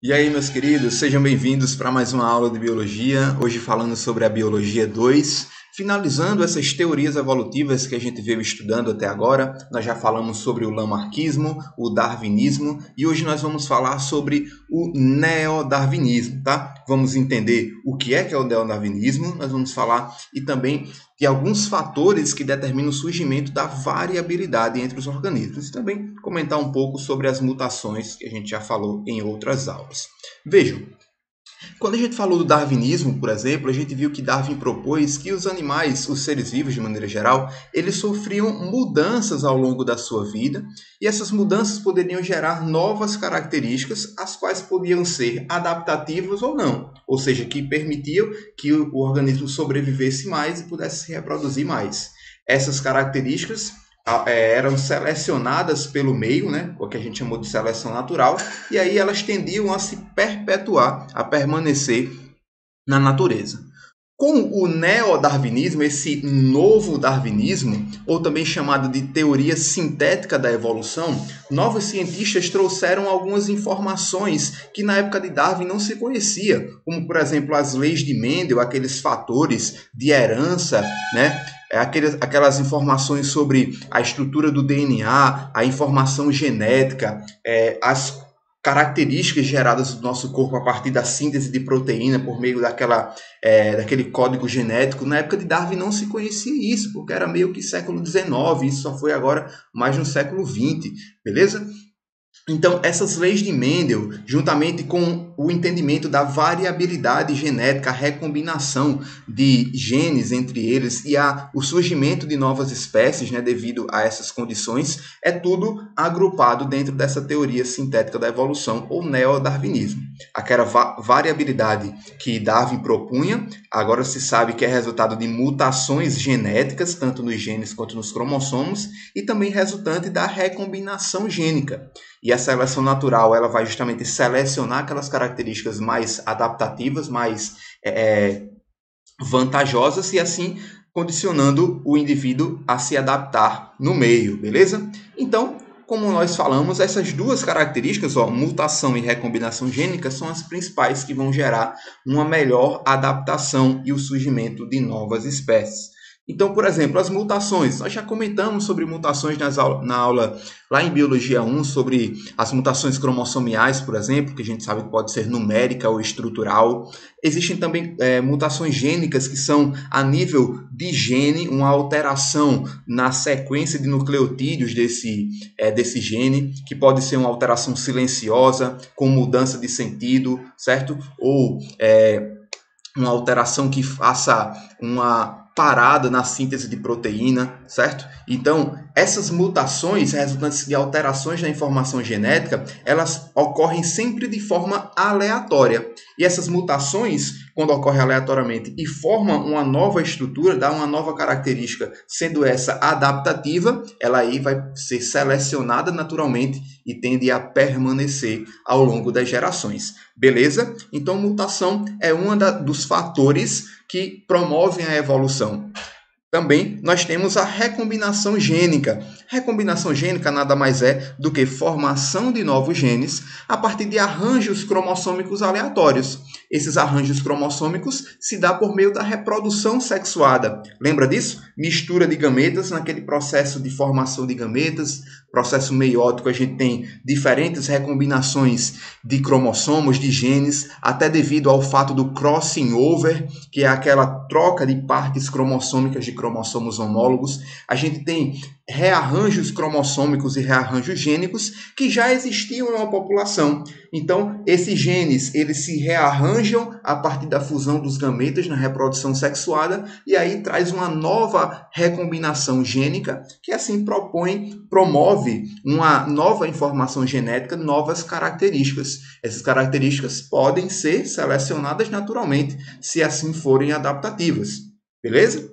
E aí, meus queridos, sejam bem-vindos para mais uma aula de biologia. Hoje falando sobre a biologia 2, finalizando essas teorias evolutivas que a gente veio estudando até agora. Nós já falamos sobre o lamarquismo, o darwinismo e hoje nós vamos falar sobre o neodarwinismo, tá? Vamos entender o que é o neodarwinismo, nós vamos falar e também de alguns fatores que determinam o surgimento da variabilidade entre os organismos e também comentar um pouco sobre as mutações que a gente já falou em outras aulas. Vejam, quando a gente falou do darwinismo, por exemplo, a gente viu que Darwin propôs que os animais, os seres vivos de maneira geral, eles sofriam mudanças ao longo da sua vida e essas mudanças poderiam gerar novas características, as quais podiam ser adaptativas ou não, ou seja, que permitiam que o organismo sobrevivesse mais e pudesse se reproduzir mais. Essas características eram selecionadas pelo meio, né, o que a gente chamou de seleção natural, e aí elas tendiam a se perpetuar, a permanecer na natureza. Com o neodarwinismo, esse novo darwinismo, ou também chamado de teoria sintética da evolução, novos cientistas trouxeram algumas informações que na época de Darwin não se conhecia, como por exemplo as leis de Mendel, aqueles fatores de herança, né? Aquelas informações sobre a estrutura do DNA, a informação genética, as características geradas do nosso corpo a partir da síntese de proteína por meio daquele código genético. Na época de Darwin não se conhecia isso, porque era meio que século XIX, isso só foi agora mais no século XX, beleza? Então, essas leis de Mendel, juntamente com o entendimento da variabilidade genética, a recombinação de genes entre eles e o surgimento de novas espécies, né, devido a essas condições, é tudo agrupado dentro dessa teoria sintética da evolução, ou neodarwinismo. Aquela variabilidade que Darwin propunha, agora se sabe que é resultado de mutações genéticas, tanto nos genes quanto nos cromossomos, e também resultante da recombinação gênica. E a seleção natural ela vai justamente selecionar aquelas características mais adaptativas, mais vantajosas e assim condicionando o indivíduo a se adaptar no meio, beleza? Então, como nós falamos, essas duas características, mutação e recombinação gênica, são as principais que vão gerar uma melhor adaptação e o surgimento de novas espécies. Então, por exemplo, as mutações. Nós já comentamos sobre mutações na aula lá em Biologia 1, sobre as mutações cromossomiais, por exemplo, que a gente sabe que pode ser numérica ou estrutural. Existem também mutações gênicas, que são a nível de gene, uma alteração na sequência de nucleotídeos desse gene, que pode ser uma alteração silenciosa, com mudança de sentido, certo? Ou uma alteração que faça uma parada na síntese de proteína, certo? Então, essas mutações resultantes de alterações na informação genética, elas ocorrem sempre de forma aleatória. E essas mutações, quando ocorrem aleatoriamente e formam uma nova estrutura, dá uma nova característica, sendo essa adaptativa, ela aí vai ser selecionada naturalmente e tende a permanecer ao longo das gerações. Beleza? Então, mutação é um dos fatores que promovem a evolução. Também nós temos a recombinação gênica. Recombinação gênica nada mais é do que formação de novos genes a partir de arranjos cromossômicos aleatórios. Esses arranjos cromossômicos se dá por meio da reprodução sexuada. Lembra disso? Mistura de gametas, naquele processo de formação de gametas, processo meiótico, a gente tem diferentes recombinações de cromossomos, de genes, até devido ao fato do crossing over, que é aquela troca de partes cromossômicas de cromossomos homólogos. A gente tem rearranjos cromossômicos e rearranjos gênicos que já existiam em uma população. Então, esses genes, eles se rearranjam a partir da fusão dos gametas na reprodução sexuada e aí traz uma nova recombinação gênica que assim promove uma nova informação genética, novas características. Essas características podem ser selecionadas naturalmente, se assim forem adaptativas. Beleza?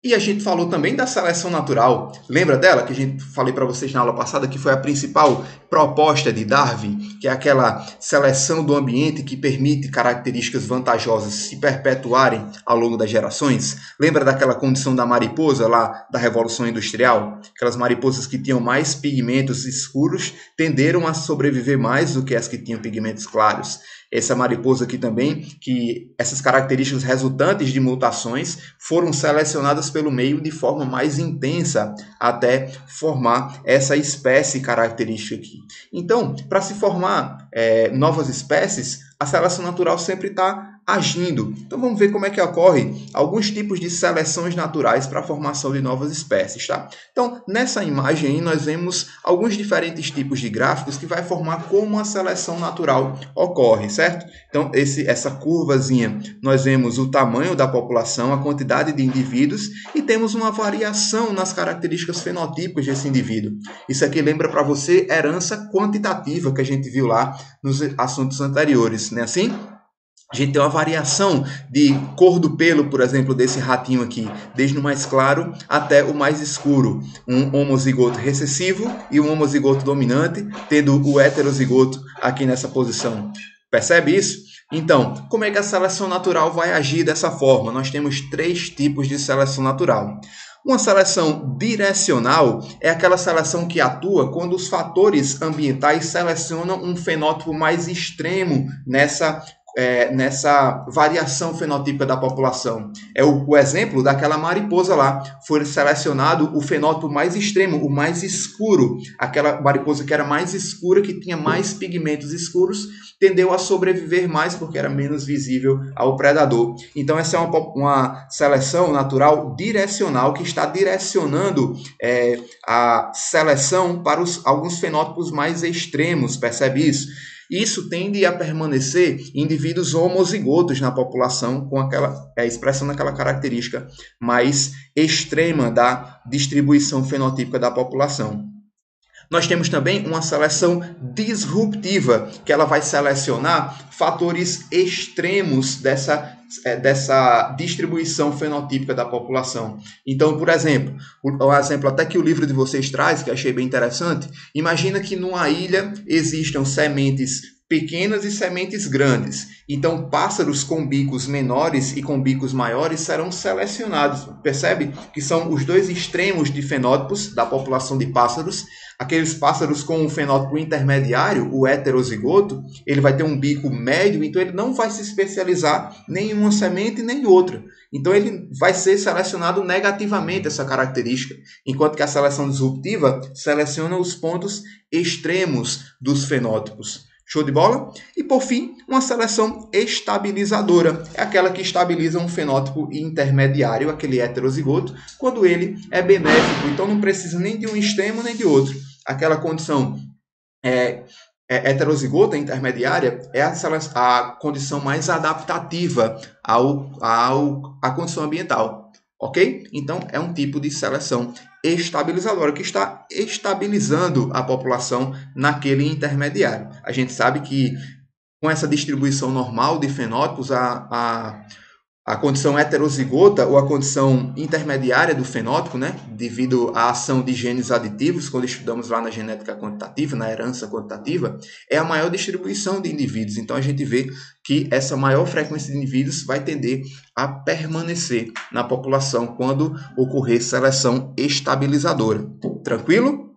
E a gente falou também da seleção natural. Lembra dela que a gente falei para vocês na aula passada que foi a principal proposta de Darwin, que é aquela seleção do ambiente que permite características vantajosas se perpetuarem ao longo das gerações. Lembra daquela condição da mariposa lá da Revolução Industrial? Aquelas mariposas que tinham mais pigmentos escuros tenderam a sobreviver mais do que as que tinham pigmentos claros. Essa mariposa aqui também, que essas características resultantes de mutações foram selecionadas pelo meio de forma mais intensa até formar essa espécie característica aqui. Então, para se formar novas espécies, a seleção natural sempre está agindo. Então vamos ver como é que ocorre alguns tipos de seleções naturais para a formação de novas espécies, tá? Então, nessa imagem aí nós vemos alguns diferentes tipos de gráficos que vai formar como a seleção natural ocorre, certo? Então, essa curvazinha, nós vemos o tamanho da população, a quantidade de indivíduos e temos uma variação nas características fenotípicas desse indivíduo. Isso aqui lembra para você herança quantitativa que a gente viu lá nos assuntos anteriores, não é assim? A gente tem uma variação de cor do pelo, por exemplo, desse ratinho aqui, desde o mais claro até o mais escuro. Um homozigoto recessivo e um homozigoto dominante, tendo o heterozigoto aqui nessa posição. Percebe isso? Então, como é que a seleção natural vai agir dessa forma? Nós temos 3 tipos de seleção natural. Uma seleção direcional é aquela seleção que atua quando os fatores ambientais selecionam um fenótipo mais extremo nessa variação fenotípica da população. É o exemplo daquela mariposa lá. Foi selecionado o fenótipo mais extremo, o mais escuro. Aquela mariposa que era mais escura, que tinha mais pigmentos escuros, tendeu a sobreviver mais porque era menos visível ao predador. Então, essa é uma seleção natural direcional que está direcionando a seleção para alguns fenótipos mais extremos. Percebe isso? Isso tende a permanecer em indivíduos homozigotos na população, com expressando aquela característica mais extrema da distribuição fenotípica da população. Nós temos também uma seleção disruptiva, que ela vai selecionar fatores extremos dessa distribuição fenotípica da população. Então, por exemplo, o exemplo até que o livro de vocês traz, que achei bem interessante, imagina que numa ilha existam sementes pequenas e sementes grandes. Então, pássaros com bicos menores e com bicos maiores serão selecionados. Percebe que são os dois extremos de fenótipos da população de pássaros. Aqueles pássaros com um fenótipo intermediário, o heterozigoto, ele vai ter um bico médio, então ele não vai se especializar nem em uma semente nem em outra. Então ele vai ser selecionado negativamente essa característica, enquanto que a seleção disruptiva seleciona os pontos extremos dos fenótipos. Show de bola? E por fim, uma seleção estabilizadora. É aquela que estabiliza um fenótipo intermediário, aquele heterozigoto, quando ele é benéfico. Então não precisa nem de um extremo nem de outro. Aquela condição heterozigota intermediária é a condição mais adaptativa à condição ambiental. Ok? Então é um tipo de seleção estabilizadora que está estabilizando a população naquele intermediário. A gente sabe que com essa distribuição normal de fenótipos, a condição heterozigota ou a condição intermediária do fenótipo, né, devido à ação de genes aditivos, quando estudamos lá na genética quantitativa, na herança quantitativa, é a maior distribuição de indivíduos. Então a gente vê que essa maior frequência de indivíduos vai tender a permanecer na população quando ocorrer seleção estabilizadora. Tranquilo?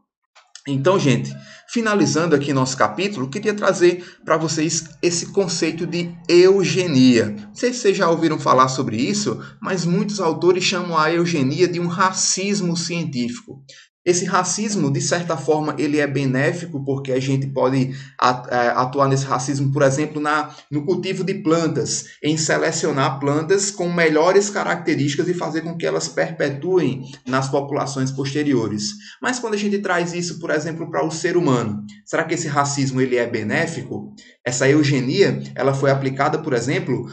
Então, gente, finalizando aqui nosso capítulo, queria trazer para vocês esse conceito de eugenia. Não sei se vocês já ouviram falar sobre isso, mas muitos autores chamam a eugenia de um racismo científico. Esse racismo, de certa forma, ele é benéfico porque a gente pode atuar nesse racismo, por exemplo, no cultivo de plantas, em selecionar plantas com melhores características e fazer com que elas perpetuem nas populações posteriores. Mas quando a gente traz isso, por exemplo, para o ser humano, será que esse racismo ele é benéfico? Essa eugenia ela foi aplicada, por exemplo,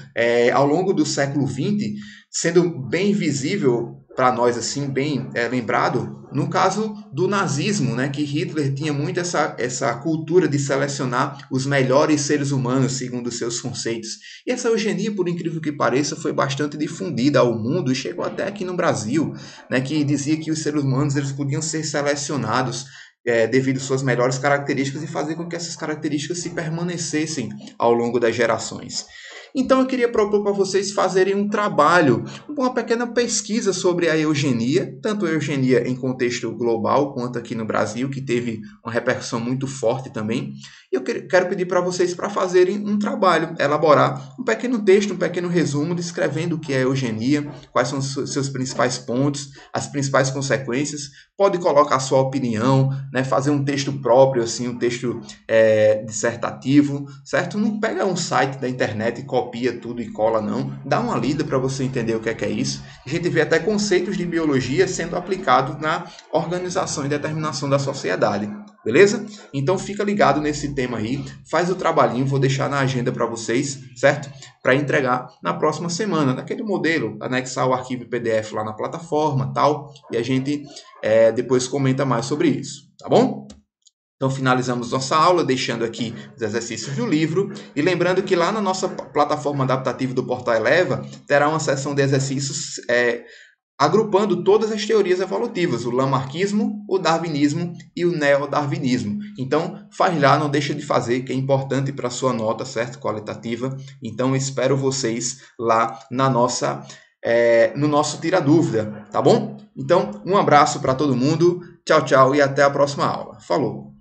ao longo do século XX, sendo bem visível para nós, assim, bem lembrado, no caso do nazismo, né, que Hitler tinha muito essa cultura de selecionar os melhores seres humanos segundo os seus conceitos. E essa eugenia, por incrível que pareça, foi bastante difundida ao mundo e chegou até aqui no Brasil, né, que dizia que os seres humanos eles podiam ser selecionados devido às suas melhores características e fazer com que essas características se permanecessem ao longo das gerações. Então eu queria propor para vocês fazerem um trabalho, uma pequena pesquisa sobre a eugenia, tanto a eugenia em contexto global quanto aqui no Brasil, que teve uma repercussão muito forte também. E eu quero pedir para vocês para fazerem um trabalho, elaborar um pequeno texto, um pequeno resumo descrevendo o que é eugenia, quais são os seus principais pontos, as principais consequências. Pode colocar a sua opinião, né, fazer um texto próprio, assim, um texto dissertativo, certo? Não pega um site da internet e copia tudo e cola, não. Dá uma lida para você entender o que é isso. A gente vê até conceitos de biologia sendo aplicados na organização e determinação da sociedade. Beleza? Então fica ligado nesse tema aí, faz o trabalhinho, vou deixar na agenda para vocês, certo? Para entregar na próxima semana, naquele modelo, anexar o arquivo PDF lá na plataforma, tal, e a gente depois comenta mais sobre isso, tá bom? Então finalizamos nossa aula, deixando aqui os exercícios do livro, e lembrando que lá na nossa plataforma adaptativa do Portal Eleva, terá uma seção de exercícios agrupando todas as teorias evolutivas, o lamarquismo, o darwinismo e o neodarwinismo. Então, faz lá, não deixa de fazer, que é importante para a sua nota, certo? Qualitativa. Então, espero vocês lá na no nosso Tira Dúvida, tá bom? Então, um abraço para todo mundo, tchau, tchau e até a próxima aula. Falou!